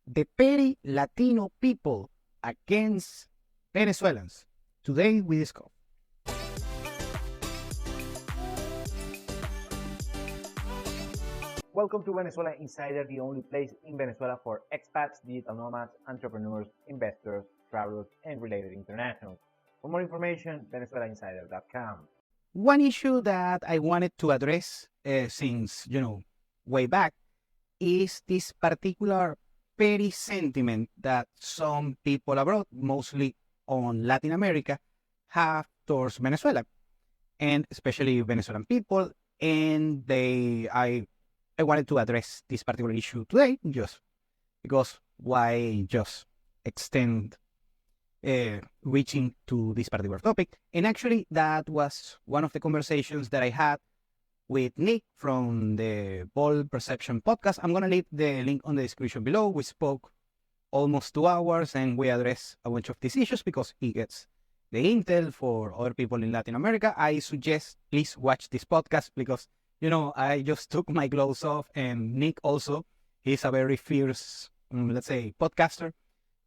the petty Latino people against Venezuelans. Today we discuss. Welcome to Venezuela Insider, the only place in Venezuela for expats, digital nomads, entrepreneurs, investors, travelers, and related internationals. For more information, venezuelainsider.com. One issue that I wanted to address since, way back is this particular petty sentiment that some people abroad, mostly on Latin America, have towards Venezuela, and especially Venezuelan people. And I wanted to address this particular issue today, just because why just extend reaching to this particular topic. And actually, that was one of the conversations that I had with Nick from the Bold Perception podcast. I'm going to leave the link on the description below. We spoke almost 2 hours and we addressed a bunch of these issues because he gets the intel for other people in Latin America. I suggest please watch this podcast because, I just took my gloves off, and Nick also, he's a very fierce, let's say, podcaster.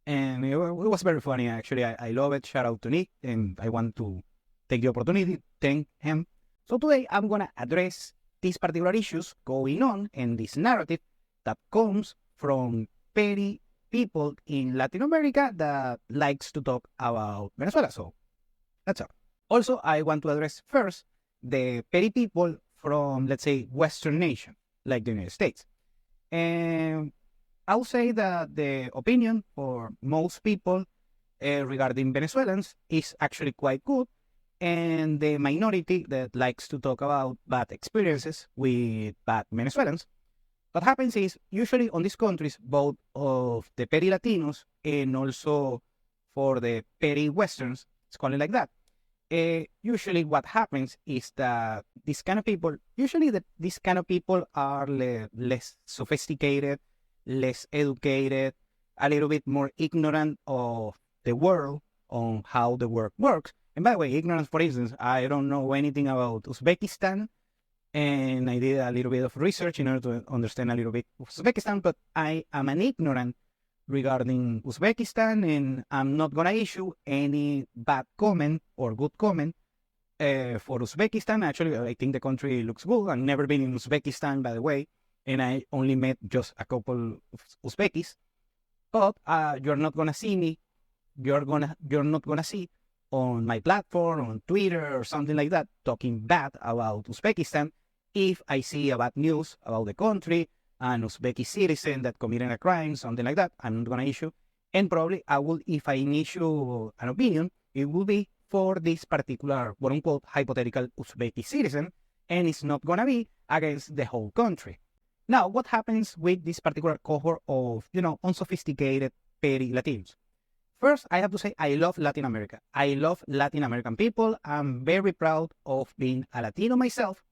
And it was very funny, actually. I love it. Shout out to Nick. And I want to take the opportunity to thank him. So today I'm going to address these particular issues going on and this narrative that comes from petty people in Latin America that likes to talk about Venezuela. So that's all. Also, I want to address first the petty people from, let's say, Western nations like the United States. And I'll say that the opinion for most people regarding Venezuelans is actually quite good. And the minority that likes to talk about bad experiences with bad Venezuelans. What happens is, usually on these countries, both of the petty Latinos and also for the petty Westerns, it's called it like that. Usually what happens is that these kind of people are less sophisticated, less educated, a little bit more ignorant of the world, on how the world works. And by the way, ignorance, for instance, I don't know anything about Uzbekistan, and I did a little bit of research in order to understand a little bit of Uzbekistan, but I am an ignorant regarding Uzbekistan, and I'm not going to issue any bad comment or good comment for Uzbekistan. Actually, I think the country looks good. I've never been in Uzbekistan, by the way, and I only met just a couple of Uzbekis. But you're not going to see me. You're not going to see on my platform, on Twitter or something like that, talking bad about Uzbekistan. If I see a bad news about the country, an Uzbeki citizen that committed a crime, something like that, I'm not going to issue. And probably I will, if I issue an opinion, it will be for this particular, quote-unquote, hypothetical Uzbeki citizen, and it's not going to be against the whole country. Now, what happens with this particular cohort of, unsophisticated, petty Latinos? First, I have to say I love Latin America. I love Latin American people. I'm very proud of being a Latino myself.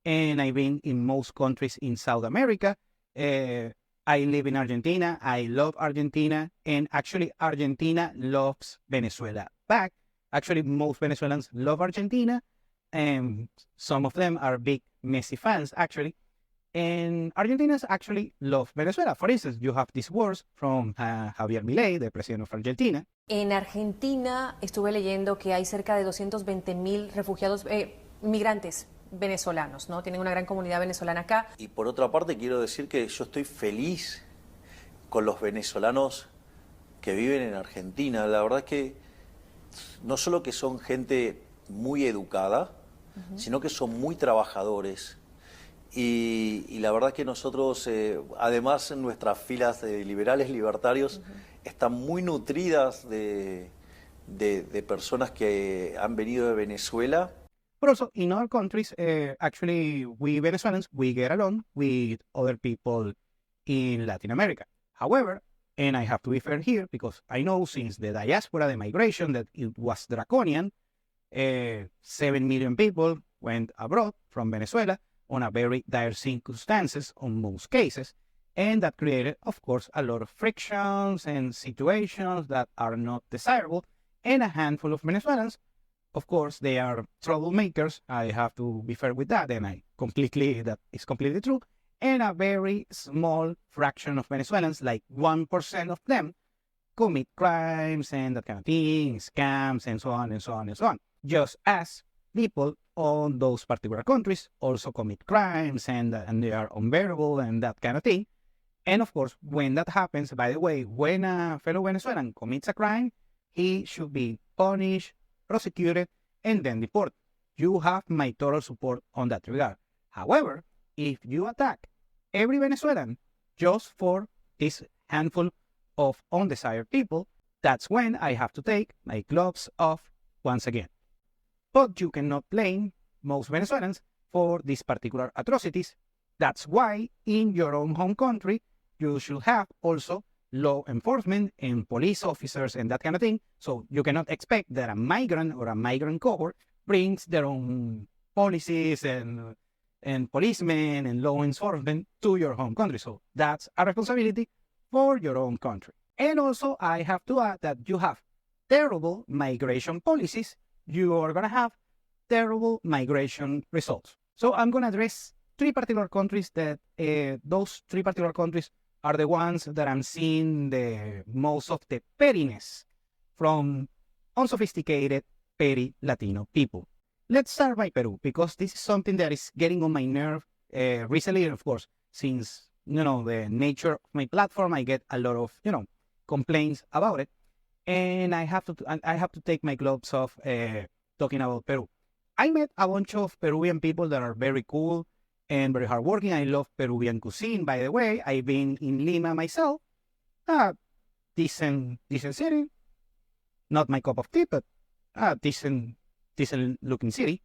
And I've been in most countries in South America. I live in Argentina. I love Argentina. And actually, Argentina loves Venezuela back. Actually, most Venezuelans love Argentina. And some of them are big Messi fans, actually. And Argentinians actually love Venezuela. For instance, you have these words from Javier Milei, the president of Argentina. En Argentina estuve leyendo que hay cerca de 220.000 refugiados, migrantes venezolanos, ¿no? Tienen una gran comunidad venezolana acá. Y por otra parte quiero decir que yo estoy feliz con los venezolanos que viven en Argentina. La verdad es que no solo que son gente muy educada, sino que son muy trabajadores. Y la verdad que nosotros, además, en nuestras filas de liberales libertarios están muy nutridas de personas que han venido de Venezuela. But also in other countries, actually, we Venezuelans, we get along with other people in Latin America. However, and I have to be fair here, because I know since the diaspora, the migration, that it was draconian, 7 million people went abroad from Venezuela on a very dire circumstances on most cases. And that created, of course, a lot of frictions and situations that are not desirable. And a handful of Venezuelans, of course, they are troublemakers. I have to be fair with that. And that is completely true. And a very small fraction of Venezuelans, like 1% of them, commit crimes and that kind of thing, scams, and so on and so on and so on. Just as people on those particular countries also commit crimes and they are unbearable and that kind of thing. And of course, when that happens, by the way, when a fellow Venezuelan commits a crime, he should be punished, prosecuted, and then deported. You have my total support on that regard. However, if you attack every Venezuelan just for this handful of undesired people, that's when I have to take my gloves off once again. But you cannot blame most Venezuelans for these particular atrocities. That's why in your own home country, you should have also law enforcement and police officers and that kind of thing. So you cannot expect that a migrant or a migrant cohort brings their own policies and policemen and law enforcement to your home country. So that's a responsibility for your own country. And also, I have to add that you have terrible migration policies, you are going to have terrible migration results. So I'm going to address three particular countries that those three particular countries are the ones that I'm seeing the most of the pettiness from unsophisticated, petty Latino people. Let's start by Peru, because this is something that is getting on my nerve recently, of course, since, the nature of my platform, I get a lot of, complaints about it. And I have to take my gloves off talking about Peru. I met a bunch of Peruvian people that are very cool and very hardworking. I love Peruvian cuisine, by the way. I've been in Lima myself. Decent city. Not my cup of tea, but decent looking city.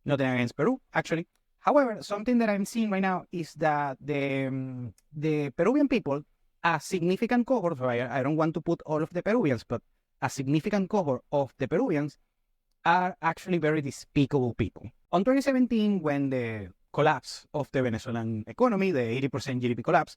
Nothing against Peru, actually. However, something that I'm seeing right now is that the Peruvian people, a significant cohort, so I don't want to put all of the Peruvians, but a significant cohort of the Peruvians are actually very despicable people. On 2017, when the collapse of the Venezuelan economy, the 80% GDP collapse,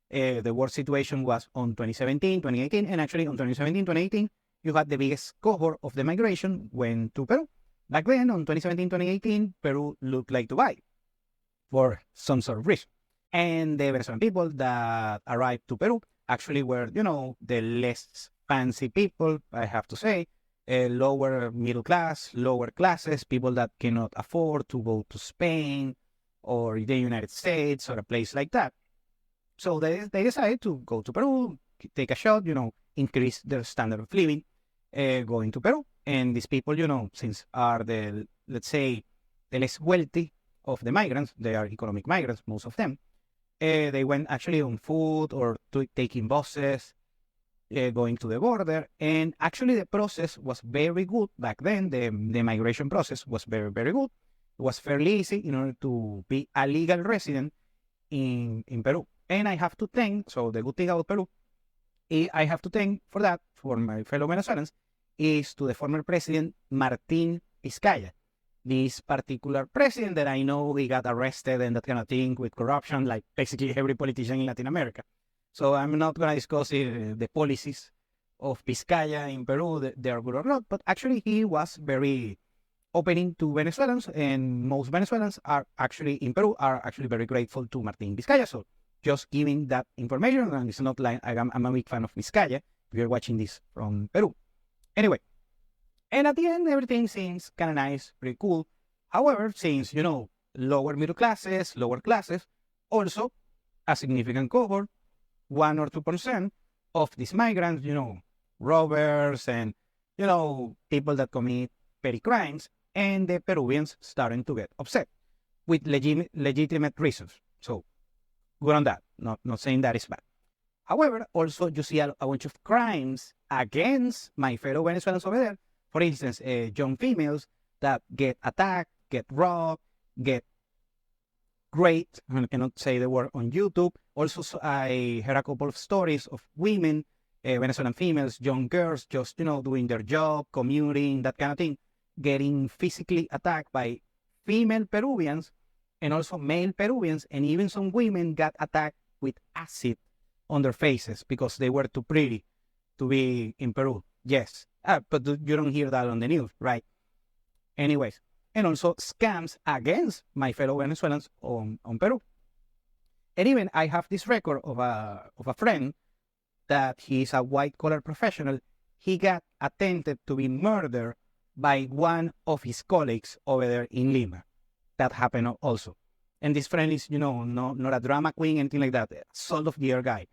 the worst situation was on 2017, 2018, and actually on 2017, 2018, you had the biggest cohort of the migration went to Peru. Back then, on 2017, 2018, Peru looked like Dubai for some sort of reason. And the Venezuelan people that arrived to Peru actually were, the less fancy people, I have to say, lower middle class, lower classes, people that cannot afford to go to Spain or the United States or a place like that. So they decided to go to Peru, take a shot, increase their standard of living, going to Peru. And these people, since are the, let's say, the less wealthy of the migrants, they are economic migrants, most of them, they went actually on foot or taking buses, going to the border. And actually the process was very good back then. The migration process was very, very good. It was fairly easy in order to be a legal resident in Peru. And I have to thank, so the good thing about Peru, I have to thank for that, for my fellow Venezuelans, is to the former president, Martin Vizcaya. This particular president that I know he got arrested and that kind of thing with corruption, like basically every politician in Latin America. So I'm not going to discuss the policies of Vizcaya in Peru, they are good or not, but actually he was very opening to Venezuelans, and most Venezuelans are actually in Peru are actually very grateful to Martin Vizcaya. So just giving that information, and it's not like I'm a big fan of Vizcaya if you're watching this from Peru. Anyway, and at the end, everything seems kind of nice, pretty cool. However, since, lower middle classes, lower classes, also a significant cohort, 1 or 2% of these migrants, robbers and, people that commit petty crimes, and the Peruvians starting to get upset with legitimate reasons. So, good on that. Not saying that is bad. However, also you see a bunch of crimes against my fellow Venezuelans over there. For instance, young females that get attacked, get robbed, get raped. I cannot say the word on YouTube. Also, I heard a couple of stories of women, Venezuelan females, young girls, just, doing their job, commuting, that kind of thing, getting physically attacked by female Peruvians and also male Peruvians, and even some women got attacked with acid on their faces because they were too pretty to be in Peru. Yes, but you don't hear that on the news, right? Anyways, and also scams against my fellow Venezuelans on Peru. And even I have this record of a friend that he's a white-collar professional. He got attempted to be murdered by one of his colleagues over there in Lima. That happened also. And this friend is, not a drama queen, anything like that. Salt of the earth guy.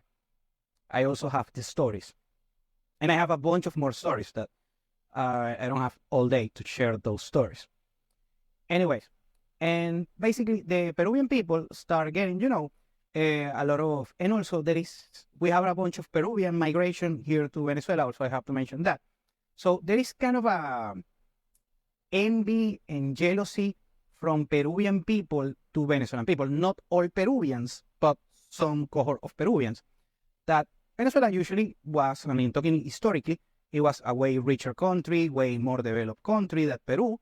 I also have the stories. And I have a bunch of more stories that I don't have all day to share those stories. Anyways, and basically the Peruvian people start getting, a lot of, and also we have a bunch of Peruvian migration here to Venezuela. Also, I have to mention that. So there is kind of a envy and jealousy from Peruvian people to Venezuelan people. Not all Peruvians, but some cohort of Peruvians. That Venezuela usually was, talking historically, it was a way richer country, way more developed country than Peru.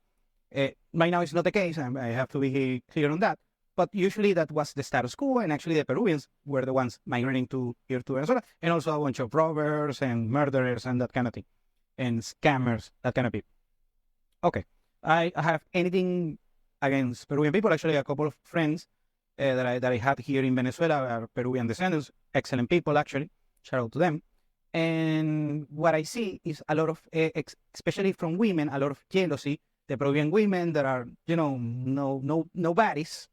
Right now it's not the case, and I have to be clear on that. But usually that was the status quo, and actually the Peruvians were the ones migrating here to Venezuela, and also a bunch of robbers and murderers and that kind of thing, and scammers, that kind of people. Okay, I have anything against Peruvian people. Actually, a couple of friends that I had here in Venezuela are Peruvian descendants, excellent people actually. Shout out to them. And what I see is a lot of, especially from women, a lot of jealousy. The Peruvian women that are, nobodies,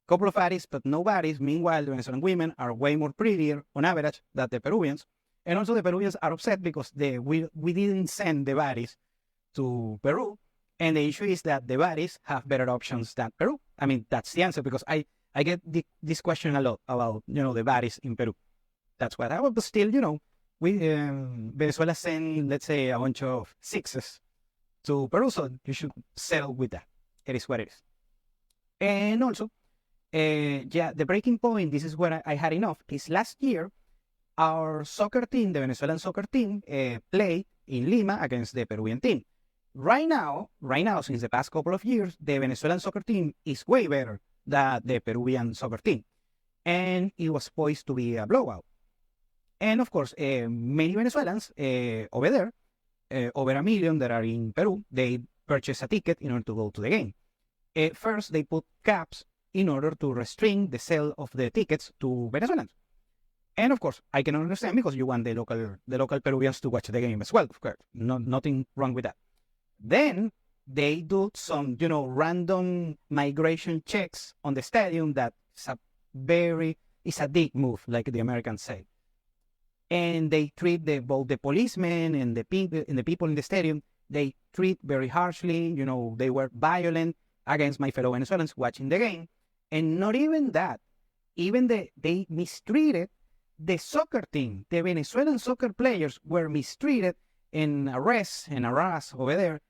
couple of baddies, but nobodies. Meanwhile, the Venezuelan women are way more prettier on average than the Peruvians. And also the Peruvians are upset because we didn't send the baddies to Peru. And the issue is that the baddies have better options than Peru. That's the answer, because I get this question a lot about, the baddies in Peru. That's what I would, but still, Venezuela send, let's say, a bunch of sixes to Peru, so you should settle with that. It is what it is. And also, the breaking point, this is where I had enough, is last year, our soccer team, the Venezuelan soccer team, played in Lima against the Peruvian team. Right now, since the past couple of years, the Venezuelan soccer team is way better than the Peruvian soccer team. And it was poised to be a blowout. And of course, many Venezuelans over there, over 1 million that are in Peru, they purchase a ticket in order to go to the game. First, they put caps in order to restrict the sale of the tickets to Venezuelans. And of course, I can understand, because you want the local Peruvians to watch the game as well. Of course, nothing wrong with that. Then they do some, random migration checks on the stadium. That is a dick move, like the Americans say. And they treat both the policemen and the people in the stadium, they treat very harshly. They were violent against my fellow Venezuelans watching the game. And not even that, they mistreated the soccer team. The Venezuelan soccer players were mistreated and harassed over there,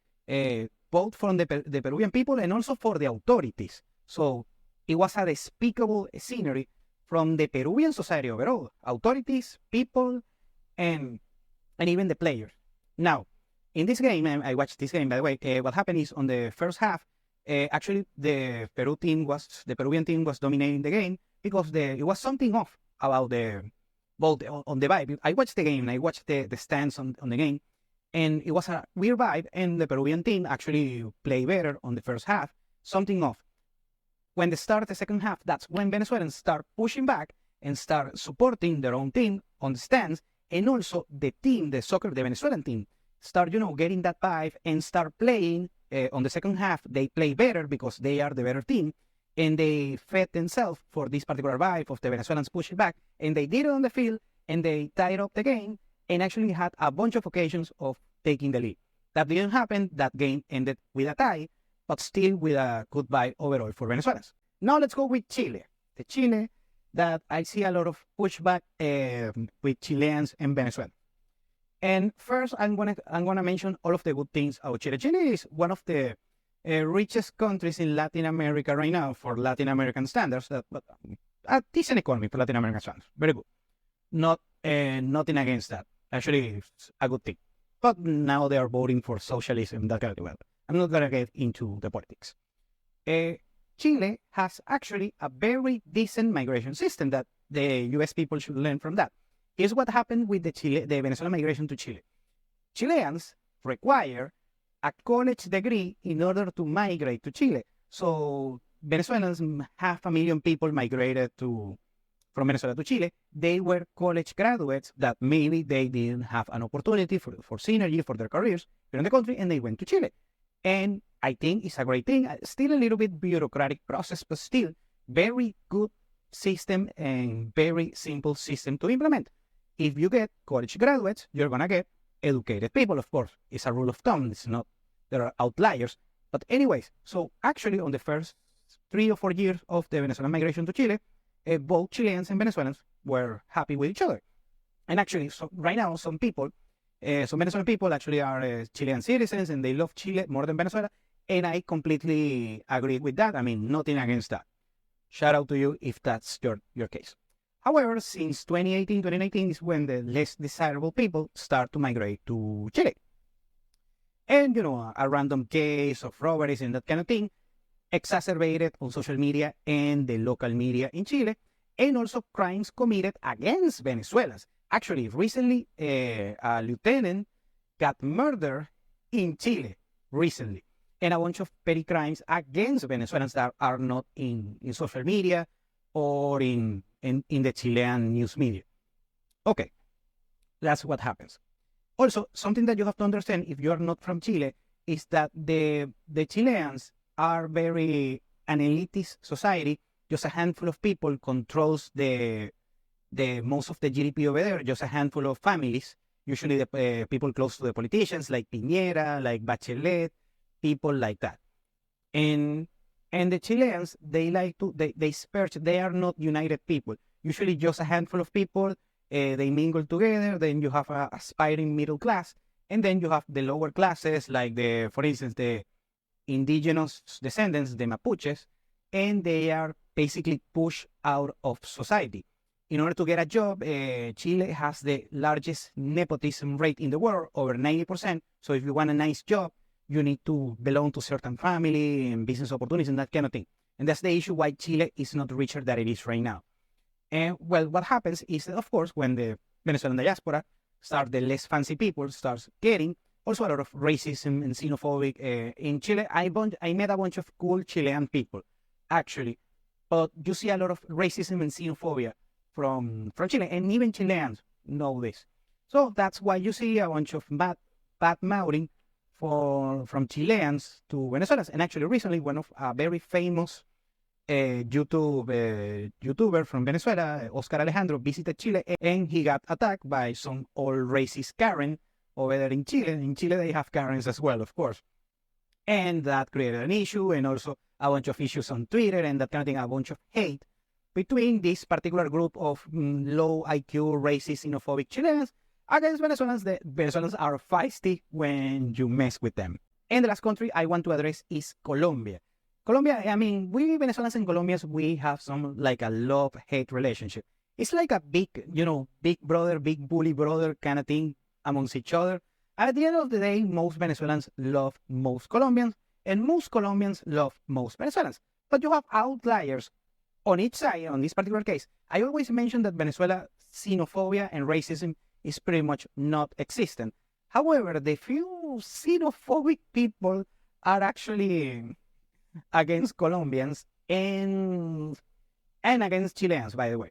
both from the Peruvian people and also for the authorities. So it was a despicable scenery from the Peruvian society overall, authorities, people, and even the players. Now, in this game, I watched this game, by the way, what happened is on the first half, actually the Peruvian team was dominating the game, because it was something off about on the vibe. I watched the game, and I watched the stands on the game, and it was a weird vibe, and the Peruvian team actually played better on the first half, something off. When they start the second half, that's when Venezuelans start pushing back and start supporting their own team on the stands, and also the Venezuelan team, start, getting that vibe and start playing. On the second half, they play better because they are the better team, and they fed themselves for this particular vibe of the Venezuelans pushing back, and they did it on the field, and they tied up the game, and actually had a bunch of occasions of taking the lead. That didn't happen. That game ended with a tie, but still with a good vibe overall for Venezuelans. Now let's go with Chile. The Chile that I see a lot of pushback with Chileans and Venezuela. And first, I'm gonna mention all of the good things about Chile. Chile is one of the richest countries in Latin America right now for Latin American standards. But a decent economy for Latin American standards. Very good. Nothing against that. Actually, it's a good thing. But now they are voting for socialism. That kind of well. I'm not gonna get into the politics. Chile has actually a very decent migration system that the U.S. people should learn from that. Here's what happened with the Venezuelan migration to Chile. Chileans require a college degree in order to migrate to Chile. So Venezuelans, 500,000 people migrated to from Venezuela to Chile, they were college graduates that maybe they didn't have an opportunity for synergy for their careers here in the country, and they went to Chile. And I think it's a great thing. Still a little bit bureaucratic process, but still very good system and very simple system to implement. If you get college graduates, you're going to get educated people, of course. It's a rule of thumb. It's not, there are outliers. But anyways, so actually on the first 3 or 4 years of the Venezuelan migration to Chile, both Chileans and Venezuelans were happy with each other. And actually, so right now, some Venezuelan people actually are Chilean citizens and they love Chile more than Venezuela. And I completely agree with that. I mean, nothing against that. Shout out to you if that's your case. However, since 2018, 2019 is when the less desirable people start to migrate to Chile. And, a random case of robberies and that kind of thing exacerbated on social media and the local media in Chile, and also crimes committed against Venezuelans. Actually, recently, a lieutenant got murdered in Chile recently, and a bunch of petty crimes against Venezuelans that are not in social media or in the Chilean news media. Okay, that's what happens. Also, something that you have to understand if you are not from Chile is that the Chileans are very an elitist society. Just a handful of people controls the most of the GDP over there. Just a handful of families, usually the people close to the politicians like Piñera, like Bachelet, people like that. And the Chileans, they like to, they spurge, they are not united people. Usually just a handful of people, they mingle together, then you have a aspiring middle class, and then you have the lower classes, like for instance, the indigenous descendants, the Mapuches, and they are basically pushed out of society. In order to get a job, Chile has the largest nepotism rate in the world, over 90%. So if you want a nice job, you need to belong to certain family and business opportunities and that kind of thing. And that's the issue why Chile is not richer than it is right now. And well, what happens is that, of course, when the Venezuelan diaspora the less fancy people starts getting, also a lot of racism and xenophobic in Chile. I met a bunch of cool Chilean people, actually, but you see a lot of racism and xenophobia from Chile, and even Chileans know this. So that's why you see a bunch of bad mouthing from Chileans to Venezuelans. And actually, recently, one of a very famous YouTuber from Venezuela, Oscar Alejandro, visited Chile, and he got attacked by some old racist Karen over there in Chile. In Chile, they have Karens as well, of course. And that created an issue, and also a bunch of issues on Twitter and that kind of thing, a bunch of hate between this particular group of low IQ, racist, xenophobic Chileans against Venezuelans. The Venezuelans are feisty when you mess with them. And the last country I want to address is Colombia. Colombia, I mean, we Venezuelans and Colombians, we have some like a love-hate relationship. It's like a big, big brother, big bully brother kind of thing amongst each other. At the end of the day, most Venezuelans love most Colombians, and most Colombians love most Venezuelans. But you have outliers on each side. On this particular case, I always mention that Venezuela xenophobia and racism is pretty much not existent. However, the few xenophobic people are actually against Colombians and against Chileans, by the way.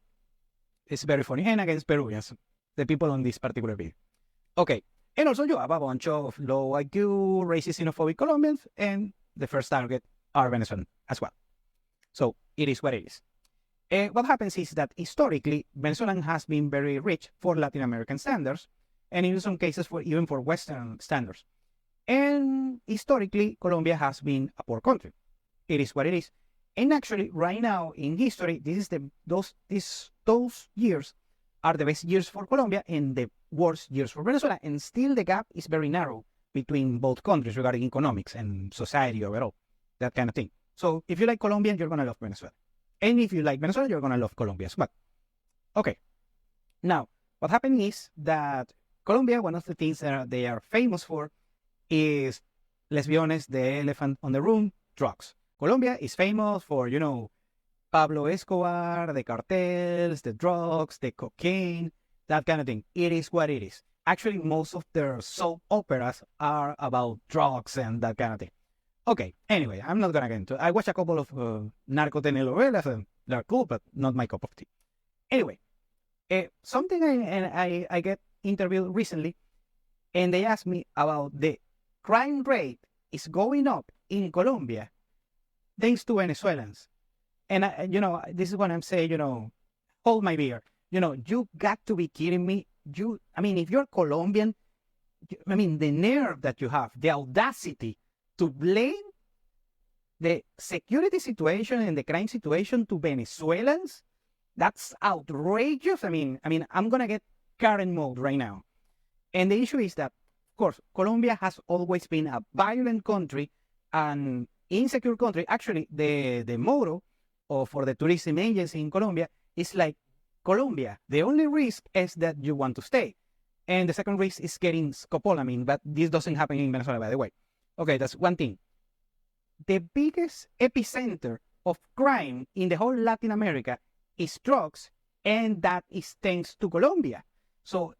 It's very funny. And against Peruvians, the people on this particular video. Okay. And also you have a bunch of low IQ, racist, xenophobic Colombians, and the first target are Venezuelans as well. So it is what it is. What happens is that historically, Venezuela has been very rich for Latin American standards, and in some cases even for Western standards. And historically, Colombia has been a poor country. It is what it is. And actually, right now in history, those years are the best years for Colombia and the worst years for Venezuela. And still the gap is very narrow between both countries regarding economics and society overall, that kind of thing. So if you like Colombia, you're going to love Venezuela. And if you like Venezuela, you're going to love Colombia as well. Okay. Now, what happened is that Colombia, one of the things that they are famous for is, let's be honest, the elephant on the room, drugs. Colombia is famous for, Pablo Escobar, the cartels, the drugs, the cocaine, that kind of thing. It is what it is. Actually, most of their soap operas are about drugs and that kind of thing. Okay, anyway, I'm not going to get into it. I watched a couple of narco telenovelas, and they're cool, but not my cup of tea. Anyway, something I get interviewed recently, and they asked me about the crime rate is going up in Colombia thanks to Venezuelans. And this is what I'm saying, hold my beer. You got to be kidding me. If you're Colombian, the nerve that you have, the audacity to blame the security situation and the crime situation to Venezuelans, that's outrageous. I'm going to get Karen mode right now. And the issue is that, of course, Colombia has always been a violent country and insecure country. Actually, the motto for the tourism agency in Colombia is like, Colombia, the only risk is that you want to stay. And the second risk is getting scopolamine, but this doesn't happen in Venezuela, by the way. Okay, that's one thing. The biggest epicenter of crime in the whole Latin America is drugs, and that is thanks to Colombia. So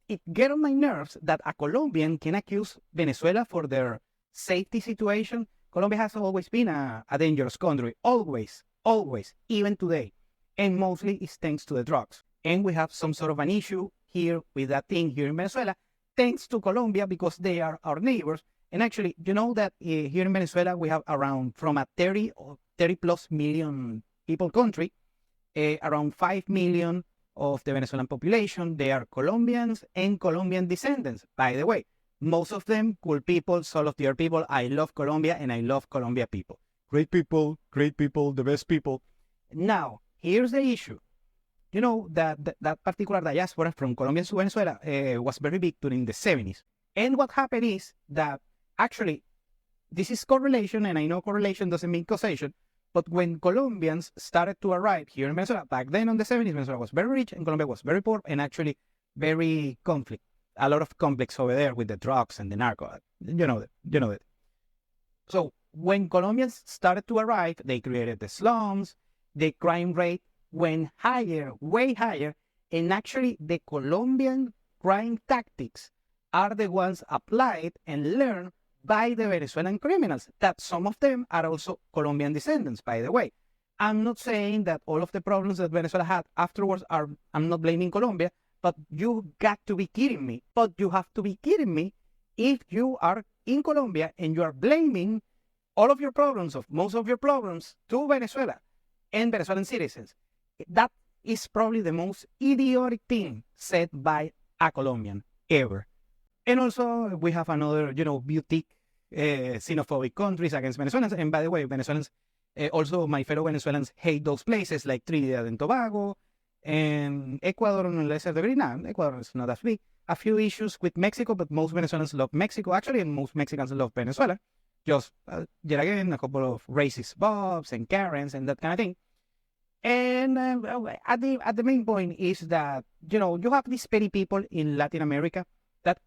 it gets on my nerves that a Colombian can accuse Venezuela for their safety situation. Colombia has always been a dangerous country, always, even today. And mostly it's thanks to the drugs. And we have some sort of an issue here with that thing here in Venezuela, thanks to Colombia, because they are our neighbors. And actually, you know that here in Venezuela, we have around from a 30 plus million people country, around 5 million of the Venezuelan population, they are Colombians and Colombian descendants. By the way, most of them cool people, soul of the earth people. I love Colombia and I love Colombia people. Great people, the best people. Now, here's the issue. You know that particular diaspora from Colombia to Venezuela was very big during the 70s. And what happened is that actually, this is correlation, and I know correlation doesn't mean causation, but when Colombians started to arrive here in Venezuela, back then on the 70s, Venezuela was very rich and Colombia was very poor and actually very conflict. A lot of conflicts over there with the drugs and the narco. You know that. So when Colombians started to arrive, they created the slums, the crime rate went higher, way higher, and actually the Colombian crime tactics are the ones applied and learned by the Venezuelan criminals, that some of them are also Colombian descendants, by the way. I'm not saying that all of the problems that Venezuela had afterwards I'm not blaming Colombia, but you got to be kidding me. But you have to be kidding me if you are in Colombia and you are blaming all of your problems, of most of your problems, to Venezuela and Venezuelan citizens. That is probably the most idiotic thing said by a Colombian ever. And also, we have another, boutique xenophobic countries against Venezuelans. And by the way, Venezuelans, also my fellow Venezuelans hate those places like Trinidad and Tobago and Ecuador on a lesser degree. Now, Ecuador is not as big. A few issues with Mexico, but most Venezuelans love Mexico, actually, and most Mexicans love Venezuela. Just, yet again, a couple of racist Bobs and Karens and that kind of thing. And at the main point is that, you have these petty people in Latin America that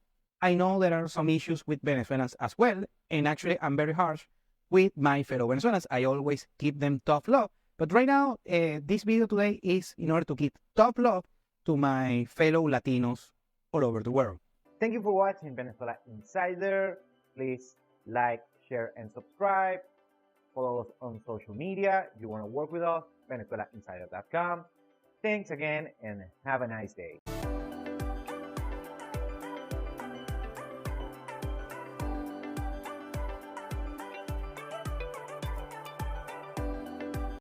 I know there are some issues with Venezuelans as well. And actually, I'm very harsh with my fellow Venezuelans. I always keep them tough love. But right now, this video today is in order to give tough love to my fellow Latinos all over the world. Thank you for watching Venezuela Insider. Please like, share, and subscribe. Follow us on social media. If you want to work with us, VenezuelaInsider.com. Thanks again and have a nice day.